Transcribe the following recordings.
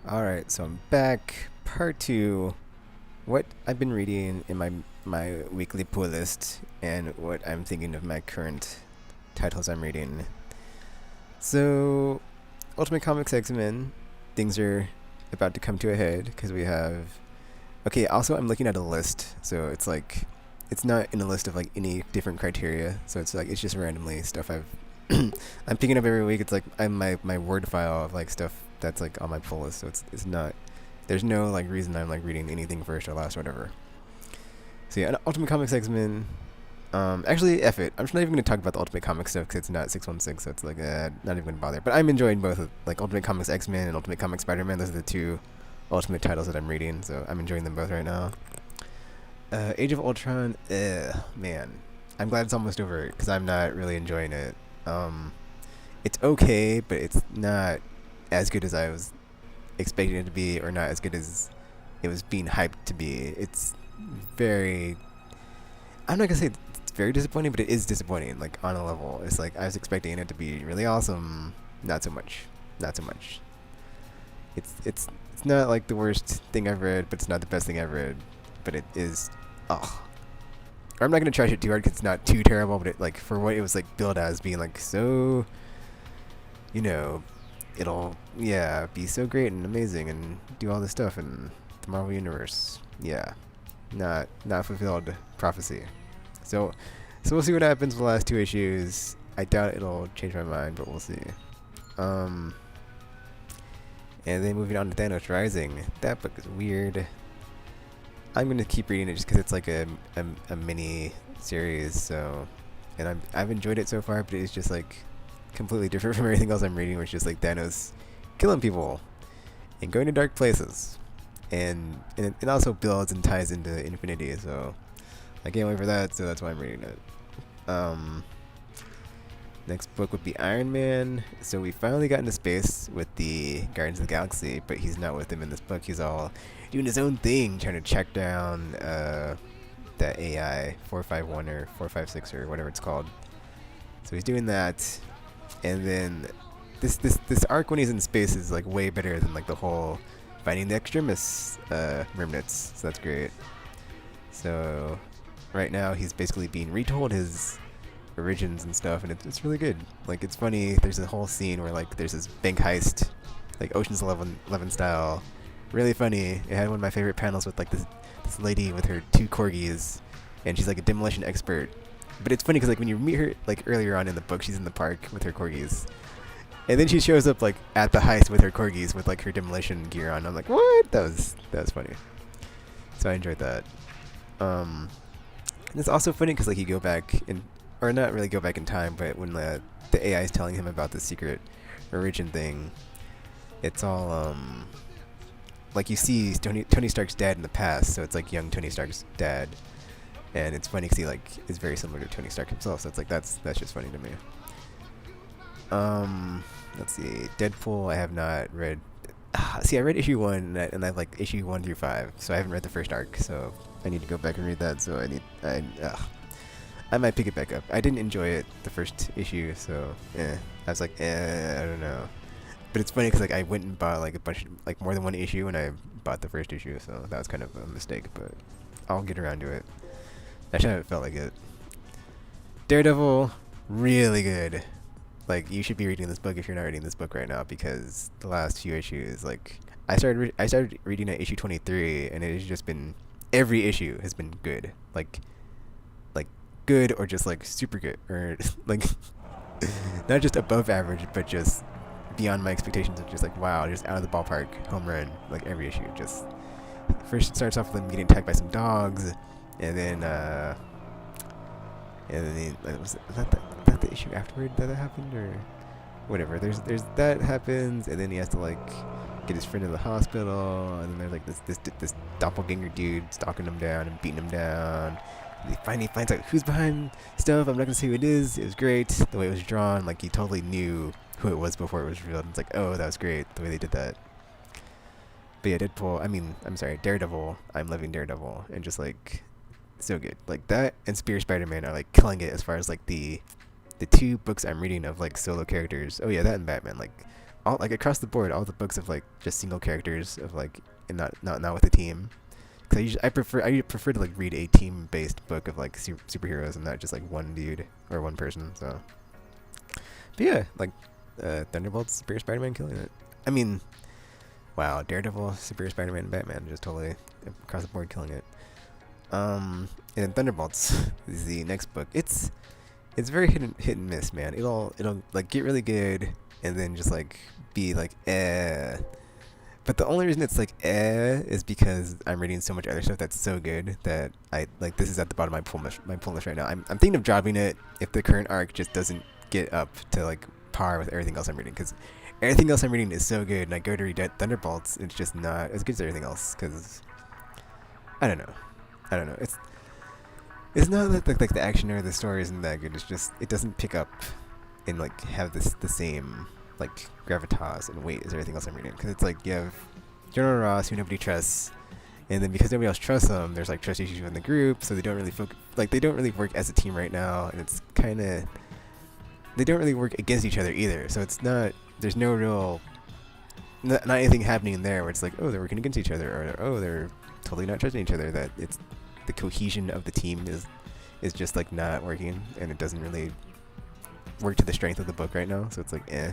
Alright, so I'm back. Part 2. What I've been reading in my weekly pull list and what I'm thinking of my current titles I'm reading. So, Ultimate Comics XMen, things are about to come to a head because we have. Okay, also, I'm looking at a list, so it's like. It's not in a list of like any different criteria, so it's like it's just randomly stuff I've I'm picking up every week. It's like my word file of like stuff that's like on my pull list. So it's not. There's no like reason I'm like reading anything first or last or whatever. So yeah, Ultimate Comics X-Men. Actually, F it. I'm just not even gonna talk about the Ultimate Comics stuff because it's not 616. So it's like not even gonna bother. But I'm enjoying both of, like Ultimate Comics X-Men and Ultimate Comics SpiderMan. Those are the two Ultimate titles that I'm reading. So I'm enjoying them both right now. Age of Ultron. Man, I'm glad it's almost over because I'm not really enjoying it. Um, it's okay, but it's not as good as I was expecting it to be, or not as good as it was being hyped to be. It's very. I'm not gonna say it's very disappointing, but it is disappointing. Like on a level, it's like I was expecting it to be really awesome. Not so much. Not so much. It's not like the worst thing I've read, but it's not the best thing I've read. But it is. Oh, I'm not gonna trash it too hard because it's not too terrible, but it like for what it was like billed as being like so, you know, it'll be so great and amazing and do all this stuff in the Marvel universe. Yeah, not fulfilled prophecy. So we'll see what happens with the last two issues. I doubt it'll change my mind, but we'll see. Um, and then moving on to Thanos Rising. That book is weird. I'm gonna keep reading it just because it's like a mini series. So, and I've enjoyed it so far, but it's just like completely different from everything else I'm reading, which is just like Thanos killing people and going to dark places, and it also builds and ties into infinity. So I can't wait for that. So that's why I'm reading it. Um, Next book would be Iron Man. So we finally got into space with the Guardians of the Galaxy, but he's not with them in this book. He's all doing his own thing, trying to check down that AI 451 or 456 or whatever it's called. So he's doing that, and then this arc when he's in space is like way better than like the whole finding the extremis remnants. So that's great. So right now he's basically being retold his origins and stuff, and it's really good. Like it's funny. There's a whole scene where like there's this bank heist, like Ocean's 11 style. Really funny. It had one of my favorite panels with like this lady with her two corgis, and she's like a demolition expert. But it's funny because like when you meet her like earlier on in the book, she's in the park with her corgis, and then she shows up like at the heist with her corgis with like her demolition gear on. I'm like, what? That was funny. So I enjoyed that. And it's also funny because like you go back in, or not really go back in time, but when the AI is telling him about the secret origin thing, it's all like you see Tony Stark's dad in the past, so it's like young Tony Stark's dad, and it's funny because he like is very similar to Tony Stark himself. So it's like that's just funny to me. Let's see, Deadpool. I have not read. See, I read issue 1 and I have like issue 1 through 5, so I haven't read the first arc. So I need to go back and read that. So I might pick it back up. I didn't enjoy it the first issue, so I was like, I don't know. But it's funny because like I went and bought like a bunch, like more than one issue, and I bought the first issue, so that was kind of a mistake. But I'll get around to it. I should have felt like it. Daredevil, really good. Like you should be reading this book if you're not reading this book right now, because the last few issues, like I started reading at issue 23, and it has just been every issue has been good. Like good or just like super good or like not just above average, but just beyond my expectations of just like wow, just out of the ballpark, home run. Like every issue, just first it starts off with them getting attacked by some dogs, and then was that the issue afterward that happened or whatever. There's that happens, and then he has to like get his friend to the hospital, and then there's like this doppelganger dude stalking him down and beating him down. And he finally finds out who's behind stuff. I'm not gonna say who it is. It was great the way it was drawn. Like he totally knew who it was before it was revealed. It's like, oh, that was great the way they did that. But yeah, Daredevil. I'm loving Daredevil, and just like so good. Like that and Spider-Man are like killing it as far as like the two books I'm reading of like solo characters. Oh yeah, that and Batman. Like all like across the board, all the books of like just single characters of like, and not with a team. Cause I prefer to like read a team based book of like superheroes and not just like one dude or one person. So, but yeah, like Thunderbolts, Superior Spider-Man killing it. I mean, wow, Daredevil, Superior Spider-Man, and Batman just totally across the board killing it. And then Thunderbolts is the next book. It's very hit and miss, man. It'll like get really good and then just like be like eh. But the only reason it's like is because I'm reading so much other stuff that's so good that I like this is at the bottom of my pull list right now. I'm thinking of dropping it if the current arc just doesn't get up to like par with everything else I'm reading, because everything else I'm reading is so good, and I go to read Thunderbolts, it's just not as good as everything else, because I don't know. It's not that like the action or the story isn't that good. It's just it doesn't pick up and like have the same like gravitas and weight as everything else I'm reading. Because it's like you have General Ross, who nobody trusts, and then because nobody else trusts them, there's like trust issues in the group, so they don't really work as a team right now, and it's kind of they don't really work against each other either. So it's not there's no real not anything happening there where it's like, oh, they're working against each other, or oh, they're totally not trusting each other. That it's the cohesion of the team is just like not working, and it doesn't really work to the strength of the book right now. So it's like eh.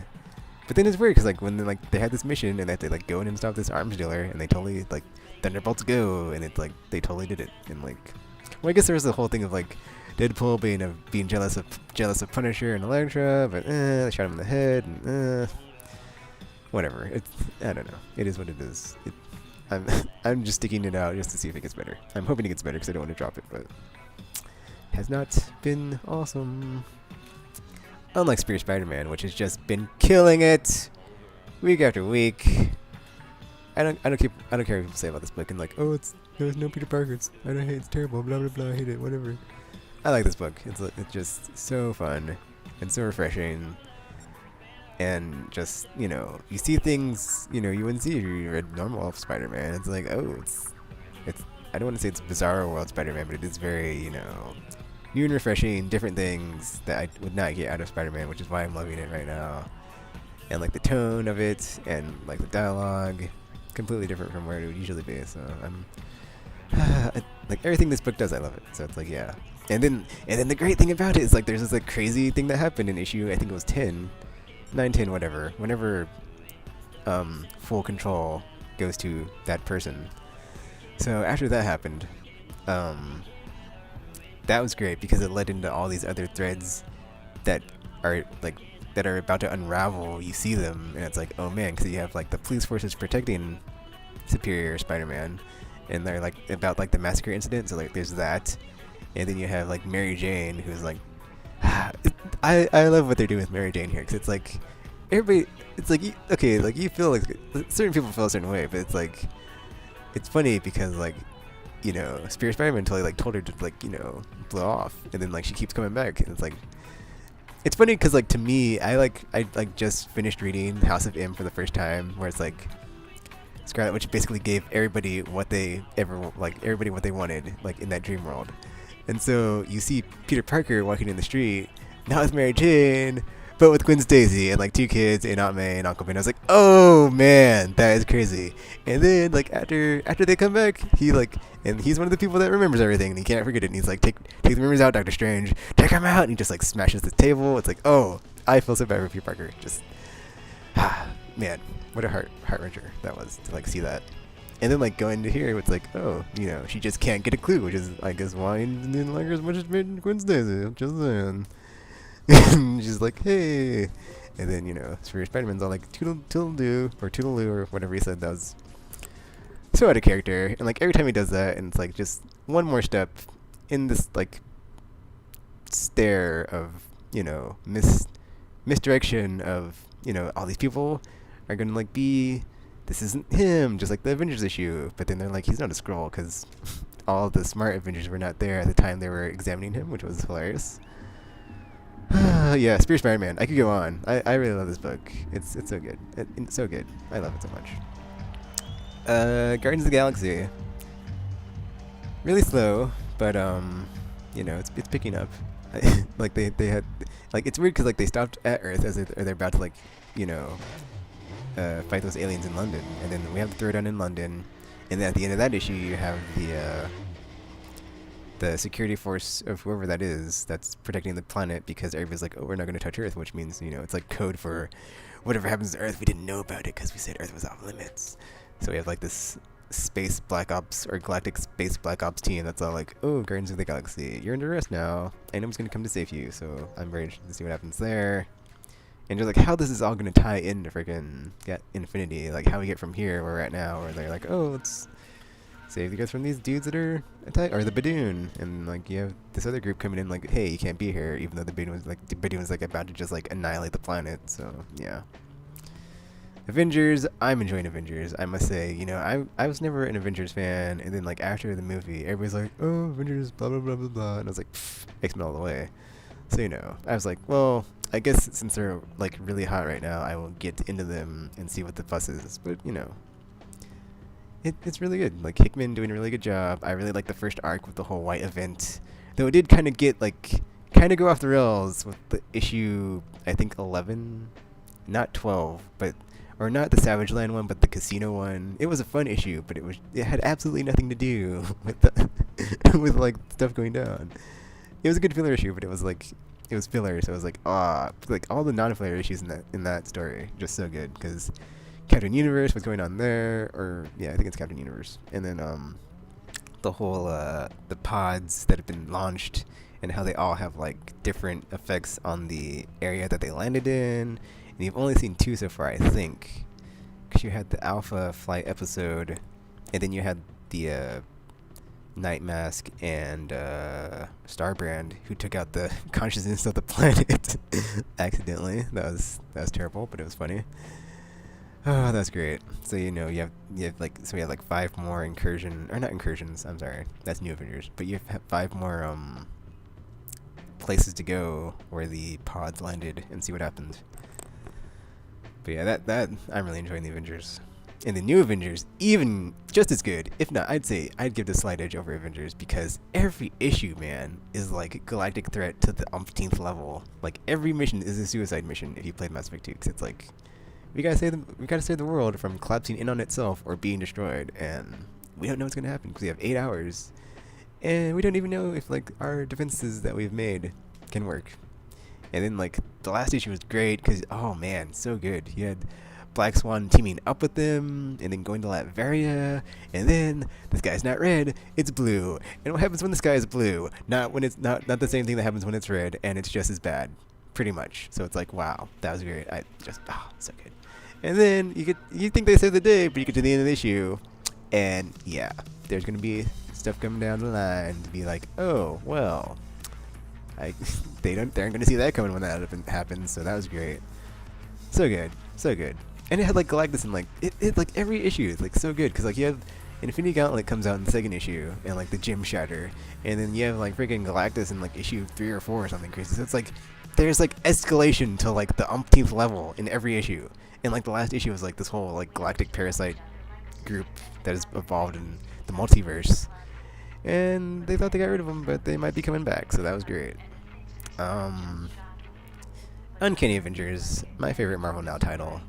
But then it's weird because like when they had this mission and they had to like go in and stop this arms dealer, and they totally like Thunderbolts go, and it's like they totally did it. And like, well, I guess there was the whole thing of like Deadpool being jealous of Punisher and Elektra, but they shot him in the head, and whatever. It's I don't know. It is what it is. I'm just sticking it out just to see if it gets better. I'm hoping it gets better because I don't want to drop it, but it has not been awesome. Unlike Superior Spider-Man, which has just been killing it week after week. I don't care what people say about this book and like, oh, there's no Peter Parker. It's terrible. Blah blah blah. I hate it. Whatever. I like this book. It's just so fun and so refreshing. And just, you see things, you wouldn't see if you read normal Spider-Man. It's like, oh, it's I don't want to say it's Bizarro World Spider-Man, but it is very, new and refreshing, different things that I would not get out of Spider-Man, which is why I'm loving it right now. And like the tone of it and like the dialogue, completely different from where it would usually be. So I'm like everything this book does, I love it. So it's like, yeah. And then the great thing about it is like there's this like crazy thing that happened in issue, I think it was 9, 10, whatever. Whenever full control goes to that person. So after that happened, that was great because it led into all these other threads that are about to unravel. You see them, and it's like, oh man, because you have like the police forces protecting Superior Spider-Man, and they're like about like the massacre incident. So like there's that, and then you have like Mary Jane, who's like, I love what they're doing with Mary Jane here, because it's like everybody, it's like okay, like you feel like certain people feel a certain way, but it's like it's funny because like, Superior Spider-Man totally like told her to like, blow off, and then like she keeps coming back, and it's like it's funny because like to me I just finished reading House of M for the first time, where it's like Scarlet Witch basically gave everybody what they wanted like in that dream world, and so you see Peter Parker walking in the street not with Mary Jane but with Gwen Stacy and like 2 kids and Aunt May and Uncle Ben. I was like, oh man, that is crazy. And then like after they come back, he's one of the people that remembers everything, and he can't forget it, and he's like, take the memories out, Dr. Strange, take them out, and he just like smashes the table. It's like, oh, I feel so bad for Peter Parker. Just man, what a heart wrencher that was to like see that. And then like going to here, it's like, oh, she just can't get a clue, which is I guess why he didn't like her as much as Gwen Stacy. Just saying. And she's like, hey, and then Superior Spider-Man's all like toodle-doo or toodle-oo or whatever he said. That was so out of character, and like every time he does that, and it's like just one more step in this like stare of misdirection of all these people are gonna like be, this isn't him, just like the Avengers issue, but then they're like, he's not a Skrull because all the smart Avengers were not there at the time they were examining him, which was hilarious. Yeah, Superior Spider-Man. I could go on. I really love this book. It's so good. It's so good. I love it so much. Guardians of the Galaxy. Really slow, but it's picking up. Like they had like it's weird because like they stopped at Earth as they're about to like fight those aliens in London, and then we have the throwdown in London, and then at the end of that issue, you have the security force of whoever that is that's protecting the planet because everybody's like, oh, we're not going to touch Earth, which means, you know, it's like code for whatever happens to Earth, we didn't know about it because we said Earth was off limits. So we have like this space Black Ops or galactic space Black Ops team that's all like, oh, Guardians of the Galaxy, you're under arrest now, and I'm just going to come to save you. So I'm very interested to see what happens there. And just like how this is all going to tie into freaking Infinity, like how we get from here where we're at now, where they're like, oh, let's save you guys from these dudes that are or the Badoon, and like you have this other group coming in like, hey, you can't be here, even though the Badoon was like about to just like annihilate the planet. So yeah, Avengers, I'm enjoying Avengers, I must say. You know, I was never an Avengers fan, and then like after the movie, everybody's like, oh, Avengers, blah blah blah blah blah, and I was like, X-Men all the way. So you know, I was like, well, I guess since they're like really hot right now, I will get into them and see what the fuss is. But you know, it's really good. Like Hickman doing a really good job. I really like the first arc with the whole white event, though it did kind of get like go off the rails with the issue, I think 11, not 12, but or not the Savage Land one, but the casino one. It was a fun issue, but it had absolutely nothing to do with the with like stuff going down. It was a good filler issue, but it was filler, so it was like, like all the non-filler issues in that story just so good, because Captain Universe, what's going on there, or yeah, I think it's Captain Universe, and then the whole the pods that have been launched and how they all have like different effects on the area that they landed in, and you've only seen 2 so far, I think, because you had the Alpha Flight episode, and then you had the Night Mask and Starbrand, who took out the consciousness of the planet accidentally. That was terrible, but it was funny. Oh, that's great. So you know, we have like 5 more not incursions. I'm sorry, that's New Avengers. But you have 5 more places to go where the pods landed and see what happened. But yeah, that I'm really enjoying the Avengers. And the New Avengers, even just as good, if not, I'd give the slight edge over Avengers, because every issue, man, is like a galactic threat to the umpteenth level. Like every mission is a suicide mission if you played Mass Effect 2, because it's like we gotta save the world from collapsing in on itself or being destroyed, and we don't know what's gonna happen because we have 8 hours, and we don't even know if like our defenses that we've made can work. And then like the last issue was great because, oh man, so good. You had Black Swan teaming up with them, and then going to Latveria, and then the sky's not red, it's blue. And what happens when the sky is blue? Not when it's not the same thing that happens when it's red, and it's just as bad, pretty much. So it's like, wow, that was great. So good. And then you think they saved the day, but you get to the end of the issue, and yeah, there's gonna be stuff coming down the line to be like, oh well, they aren't gonna see that coming when that happens. So that was great. So good. And it had like Galactus, and like it like every issue is like so good, because like you have Infinity Gauntlet comes out in the 2nd issue, and like the Gym Shatter, and then you have like freaking Galactus in like issue 3 or 4 or something crazy. So it's like there's like escalation to like the umpteenth level in every issue. And like the last issue was like this whole like galactic parasite group that has evolved in the multiverse, and they thought they got rid of them, but they might be coming back, so that was great. Uncanny Avengers, my favorite Marvel Now title.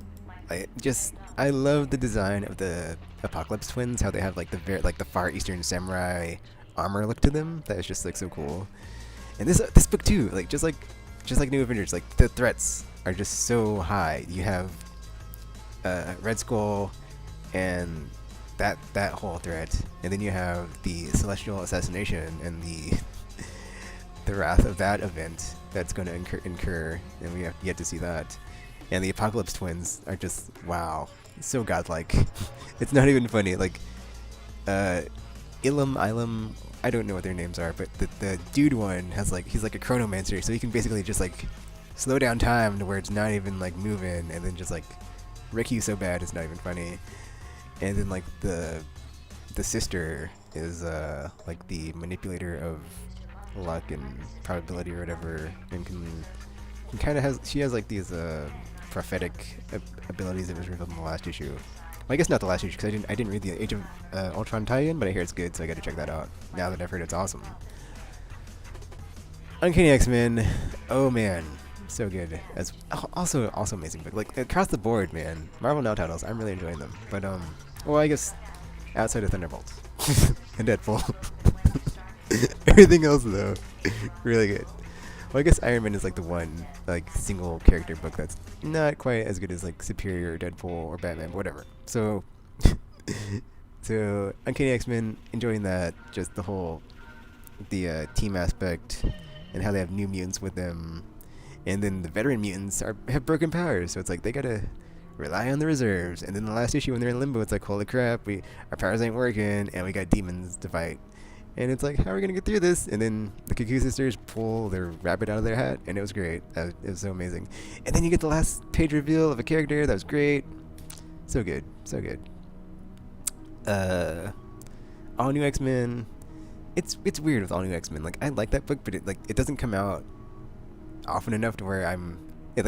I love the design of the Apocalypse Twins, how they have like the Far Eastern samurai armor look to them. That is just like so cool. And this book too, like just like New Avengers, like the threats are just so high. You have Red Skull and that whole threat, and then you have the Celestial Assassination and the wrath of that event that's going to incur, and we have yet to see that. And the Apocalypse Twins are just, wow, so godlike. It's not even funny. Like Ilum, I don't know what their names are, but the dude one has like, he's like a chronomancer, so he can basically just like slow down time to where it's not even like moving, and then just like wreck you so bad it's not even funny. And then like the sister is like the manipulator of luck and probability or whatever, and kind of she has like these prophetic abilities that was revealed in the last issue. Well, I guess not the last issue, because I didn't read the Age of Ultron tie-in, but I hear it's good, so I got to check that out. Now that I've heard it's awesome. Uncanny X-Men, oh man, so good. As also amazing book. Like across the board, man. Marvel Now titles, I'm really enjoying them. But well, I guess outside of Thunderbolts and Deadpool, everything else though, really good. Well, I guess Iron Man is like the one like single character book that's not quite as good as like Superior or Deadpool or Batman, but whatever. So, so Uncanny X-Men, enjoying that. Just the team aspect and how they have new mutants with them, and then the veteran mutants have broken powers, so it's like they gotta rely on the reserves. And then the last issue when they're in limbo, it's like, holy crap, our powers ain't working, and we got demons to fight. And it's like, how are we gonna get through this? And then the Cuckoo Sisters pull their rabbit out of their hat, and it was great. It was so amazing. And then you get the last page reveal of a character that was great. So good, so good. All New X-Men. It's weird with All New X-Men. Like I like that book, but it doesn't come out often enough to where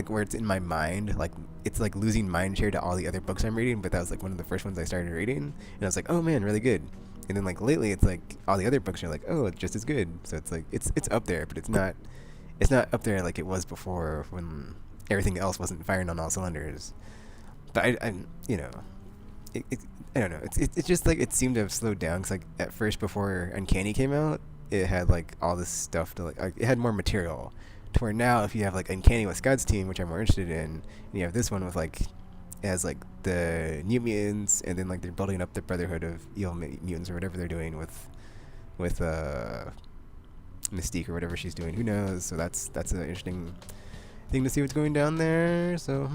where it's in my mind. Like it's like losing mind share to all the other books I'm reading. But that was like one of the first ones I started reading, and I was like, oh man, really good. And then like lately, it's like all the other books are like, oh, it's just as good. So it's like it's up there, but it's not up there like it was before when everything else wasn't firing on all cylinders. But I you know, I don't know. It's just like it seemed to have slowed down. Cause like at first before Uncanny came out, it had like all this stuff to like it had more material. To where now, if you have like Uncanny with Scott's team, which I'm more interested in, and you have this one with like it has like the New Mutants, and then like they're building up the Brotherhood of Evil Mutants or whatever they're doing with Mystique or whatever she's doing. Who knows? So that's an interesting thing to see what's going down there. So.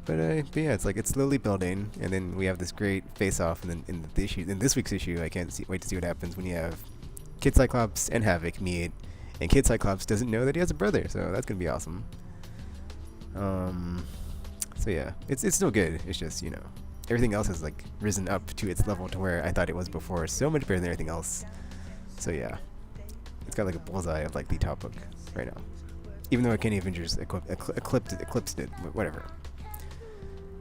But yeah, it's like it's slowly building, and then we have this great face-off, and then in this week's issue, I can't wait to see what happens when you have Kid Cyclops and Havoc meet, and Kid Cyclops doesn't know that he has a brother, so that's gonna be awesome. So yeah, it's still good. It's just everything else has like risen up to its level to where I thought it was before, so much better than everything else. So yeah, it's got like a bullseye of like the top book right now, even though Uncanny Avengers eclipsed it, whatever.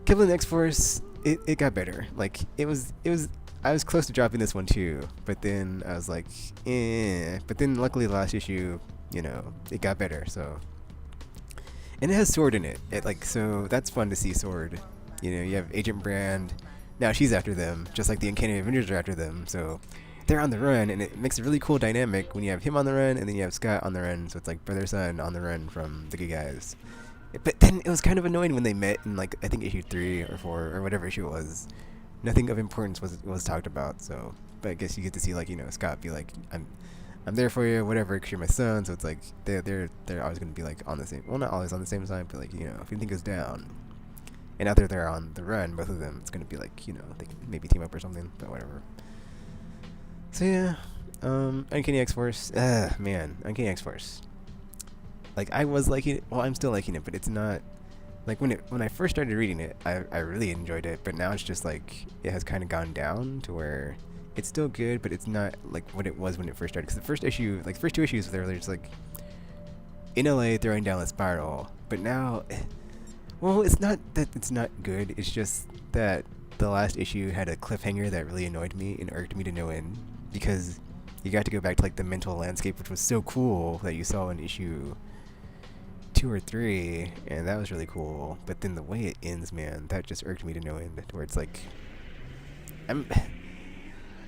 Kevin X-Force, it got better. Like it was I was close to dropping this one too, but then I was like, eh. But then luckily the last issue, it got better. So, and it has Sword in it. So that's fun to see Sword. You have Agent Brand. Now she's after them, just like the Uncanny Avengers are after them. So they're on the run, and it makes a really cool dynamic when you have him on the run, and then you have Scott on the run. So it's like brother son on the run from the good guys. But then it was kind of annoying when they met in like I think issue 3 or 4 or whatever issue it was. Nothing of importance was talked about. So, but I guess you get to see like Scott be like I'm there for you, whatever, 'cause you're my son. So it's like they're always gonna be like on the same. Well, not always on the same side, but like if anything goes down, and now they're on the run, both of them, it's gonna be like they can maybe team up or something. But whatever. So yeah, Uncanny X-Force. Man, Uncanny X-Force. Like I was liking it. Well, I'm still liking it, but it's not like when I first started reading it, I really enjoyed it. But now it's just like it has kind of gone down to where it's still good, but it's not like what it was when it first started. Because the first issue, like first 2 issues, they were just like in LA throwing down a spiral. But now, well, it's not that it's not good. It's just that the last issue had a cliffhanger that really annoyed me and irked me to no end, because you got to go back to like the mental landscape, which was so cool that you saw in issue 2 or 3, and that was really cool. But then the way it ends, man, that just irked me to no end. Where it's like,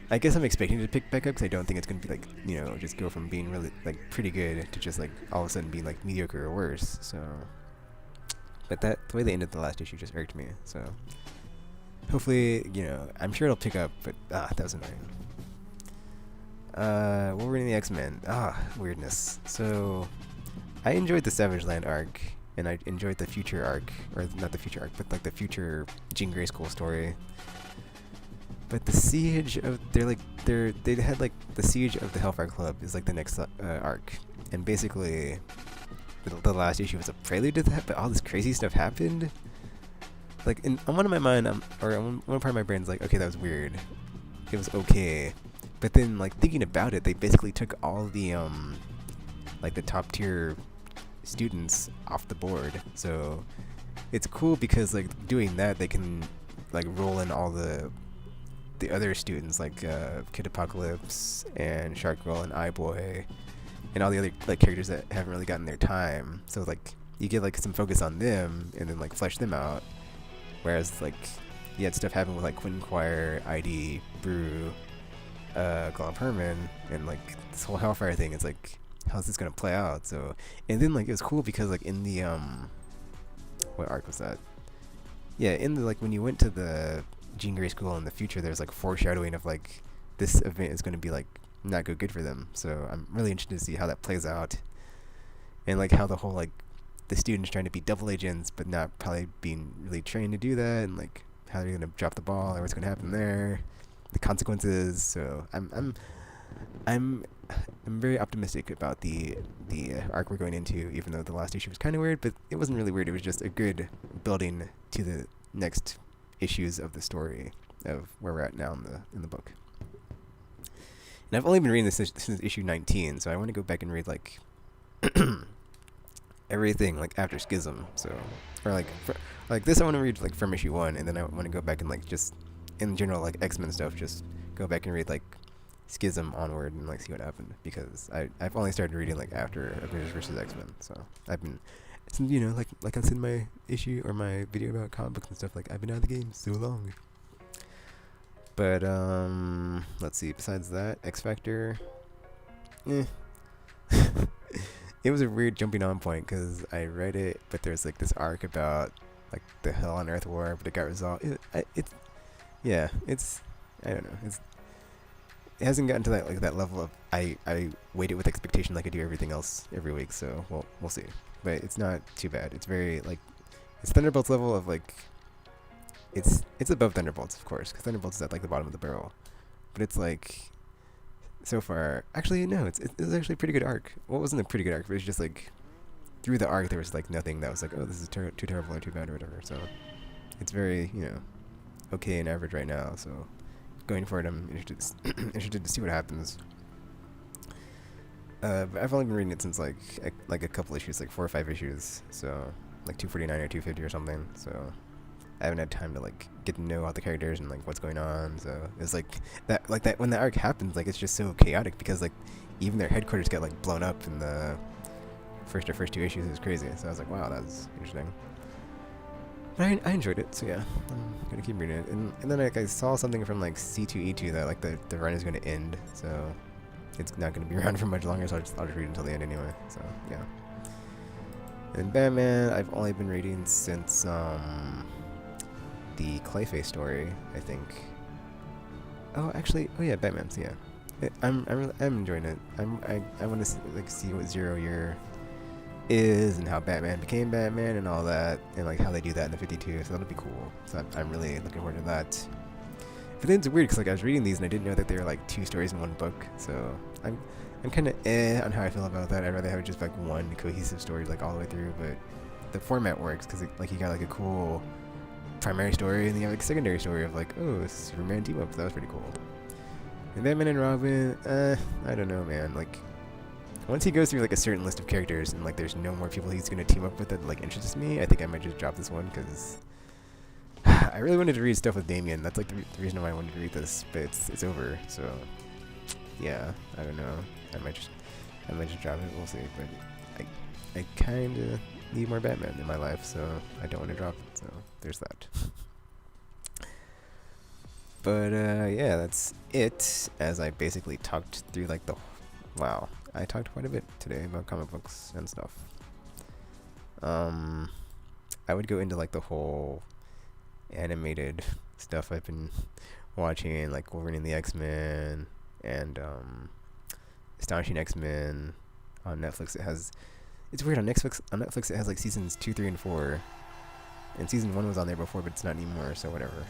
I guess I'm expecting it to pick back up, because I don't think it's gonna be like just go from being really like pretty good to just like all of a sudden being like mediocre or worse. So, but the way they ended the last issue just irked me. So hopefully, I'm sure it'll pick up. But that was annoying. Wolverine and the X-Men. Weirdness. So I enjoyed the Savage Land arc, and I enjoyed the future arc, or not the future arc, but like the future Jean Grey School story. But the siege of they had like the siege of the Hellfire Club is like the next arc, and basically the last issue was a prelude to that. But all this crazy stuff happened. Like on one of my mind, or on one part of my brain's like, okay, that was weird. It was okay, but then like thinking about it, they basically took all the like the top tier students off the board. So it's cool because like doing that, they can like roll in all the other students like Kid Apocalypse and Shark Girl and Eye Boy, and all the other like characters that haven't really gotten their time. So like you get like some focus on them and then like flesh them out. Whereas like you had stuff happen with like Quentin Quire, ID, Brew, Glom Herman, and like this whole Hellfire thing. It's like, how's this gonna play out? So, and then like it was cool because like in the what arc was that? Yeah, in the like when you went to the Jean Grey school in the future, there's like foreshadowing of like this event is gonna be like not go good for them. So I'm really interested to see how that plays out, and like how the whole like the students trying to be double agents but not probably being really trained to do that, and like how they're gonna drop the ball or what's gonna happen there, the consequences. So I'm very optimistic about the arc we're going into, even though the last issue was kind of weird, but it wasn't really weird. It was just a good building to the next issues of the story of where we're at now in the book. And I've only been reading this since issue 19, so I want to go back and read like everything like after Schism. So or like this I want to read like from issue 1, and then I want to go back and like just in general like X-Men stuff, just go back and read like Schism onward and like see what happened, because I've only started reading like after Avengers versus X-Men. So I've been, you know, like I said in my issue or my video about comic books and stuff, like I've been out of the game so long. But let's see, besides that, X Factor, it was a weird jumping on point because I read it, but there's like this arc about like the Hell on Earth war, but it got resolved. It's I don't know, it hasn't gotten to that like that level of I wait it with expectation like I do everything else every week. So we'll see. But it's not too bad. It's very like it's Thunderbolts level of like it's above Thunderbolts, of course, because Thunderbolts is at like the bottom of the barrel. But it's like so far, actually no, it's actually a pretty good arc. Well, it wasn't a pretty good arc, but it was just like through the arc there was like nothing that was like, oh, this is too terrible or too bad or whatever. So it's very, you know, okay and average right now. So going forward, I'm interested to see what happens. But I've only been reading it since like a couple issues, like 4 or 5 issues, so like 249 or 250 or something. So I haven't had time to like get to know all the characters and like what's going on. So it's like that when the arc happens, like it's just so chaotic because like even their headquarters get like blown up in the first 2 issues. It was crazy. So I was like, wow, that's interesting. But I enjoyed it, so yeah, I'm gonna keep reading it. And then like I saw something from like C2E2 that like the run is gonna end, so it's not gonna be around for much longer. So I'll just read it until the end anyway. So yeah. And Batman, I've only been reading since the Clayface story, I think. Oh, actually, oh yeah, Batman. So yeah, I'm enjoying it. I want to like see what 0 Year is and how Batman became Batman and all that, and like how they do that in the 52, so that'll be cool. So I'm really looking forward to that. But then it's weird because like I was reading these and I didn't know that they were like 2 stories in one book, so I'm kind of on how I feel about that. I'd rather have just like one cohesive story like all the way through, but the format works because like you got like a cool primary story and then you have like a secondary story of like, oh, it's Superman team up. So that was pretty cool. And Batman and Robin, I don't know, man. Like once he goes through like a certain list of characters and like there's no more people he's gonna team up with that like interests me, I think I might just drop this one because I really wanted to read stuff with Damian. That's like the reason why I wanted to read this, but it's over. So yeah, I don't know. I might just drop it. We'll see. But I kind of need more Batman in my life, so I don't want to drop it. So there's that. But yeah, that's it. As I basically talked through like wow. I talked quite a bit today about comic books and stuff. I would go into like the whole animated stuff I've been watching, like Wolverine and the X-Men and Astonishing X-Men on Netflix. It's weird on Netflix. On Netflix, it has like seasons 2, 3, and 4, and season 1 was on there before, but it's not anymore. So whatever.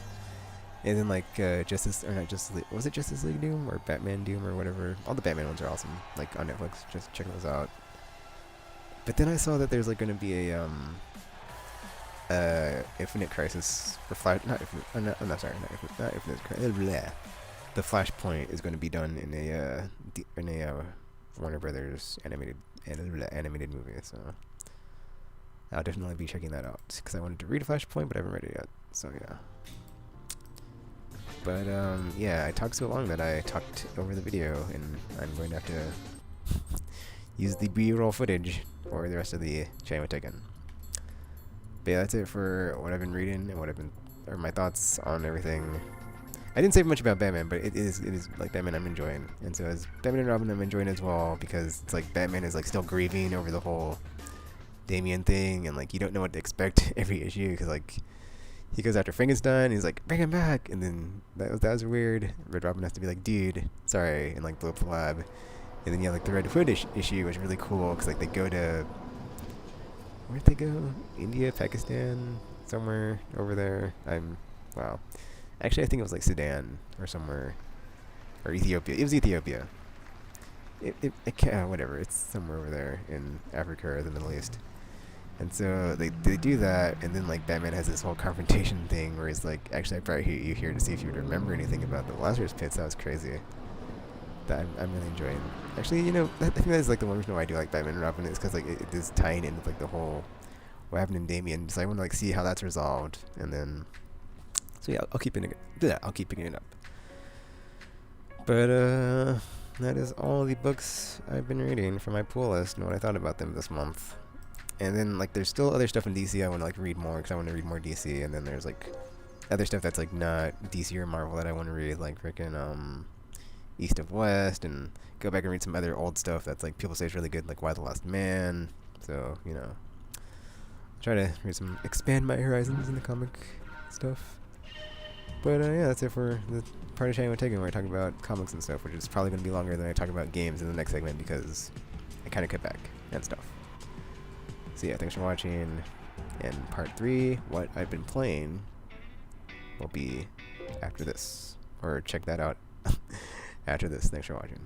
And then like Justice League Doom or Batman Doom or whatever. All the Batman ones are awesome. Like on Netflix, just check those out. But then I saw that there's like going to be a Infinite Crisis or Flash. Not Infinite Crisis. The Flashpoint is going to be done in a Warner Brothers animated movie. So I'll definitely be checking that out because I wanted to read Flashpoint, but I haven't read it yet. So yeah. But yeah, I talked so long that I talked over the video, and I'm going to have to use the B-roll footage for the rest of the China taken. But yeah, that's it for what I've been reading and or my thoughts on everything. I didn't say much about Batman, but it is like Batman I'm enjoying, and so as Batman and Robin I'm enjoying as well, because it's like Batman is like still grieving over the whole Damian thing, and like you don't know what to expect every issue, because like he goes after Frankenstein, and he's like, bring him back, and then that was weird. Red Robin has to be like, dude, sorry, and like blow up the lab, and then yeah, like the Red Hood issue was really cool, because like they go to, where'd they go? India, Pakistan, somewhere over there. Wow. Actually, I think it was like Sudan or somewhere, or Ethiopia. It was Ethiopia. Whatever. It's somewhere over there in Africa or the Middle East. And so they do that, and then like Batman has this whole confrontation thing where he's like, actually, I brought you here to see if you would remember anything about the Lazarus Pits. That was crazy. That I'm really enjoying. Actually, you know, I think that's like the one reason why I do like Batman and Robin is because like it is tying in with like the whole what happened in Damien. So I want to like see how that's resolved, and then. So yeah, I'll keep picking it up. But that is all the books I've been reading for my pool list and what I thought about them this month. And then like there's still other stuff in DC I want to like read more, because I want to read more DC. And then there's like other stuff that's like not DC or Marvel that I want to read, like freaking East of West, and go back and read some other old stuff that's like people say is really good, like Why the Last Man. So you know, try to expand my horizons in the comic stuff. But yeah, that's it for the part of Shiny One Taken where I talk about comics and stuff, which is probably going to be longer than I talk about games in the next segment, because I kind of cut back and stuff. So yeah, thanks for watching. And part 3, what I've been playing, will be after this. Or check that out after this. Thanks for watching.